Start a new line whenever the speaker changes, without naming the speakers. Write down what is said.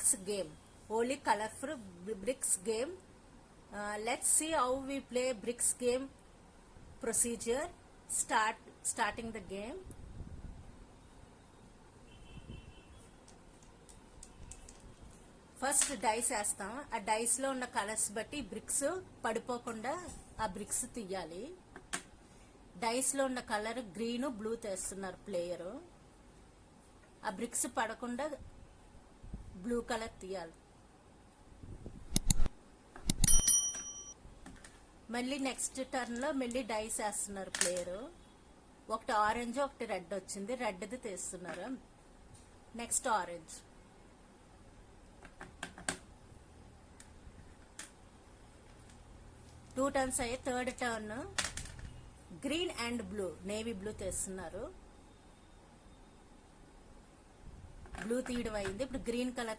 bricks game. Only colorful bricks game. Let's see how we play bricks game procedure. Starting the game. First dice వేస్తాం. ఆ dice లో ఉన్న colours బట్టి bricks పడిపోకుండా ఆ bricks తీయాలి. డైస్ లో ఉన్న కలర్ గ్రీన్ బ్లూ తెస్తున్నారు ప్లేయరు. ఆ బ్రిక్స్ పడకుండా బ్లూ కలర్ తీయాలి. మళ్ళీ నెక్స్ట్ టర్న్ లో మళ్ళీ డైస్ వేస్తున్నారు ప్లేయరు. ఒకటి ఆరెంజ్ ఒకటి రెడ్ వచ్చింది, రెడ్ది తీస్తున్నారు. Next orange. టూ టర్న్స్ అయ్యి third turn green and blue, navy blue తెస్తున్నారు. బ్లూ తీయడం అయింది. ఇప్పుడు గ్రీన్ కలర్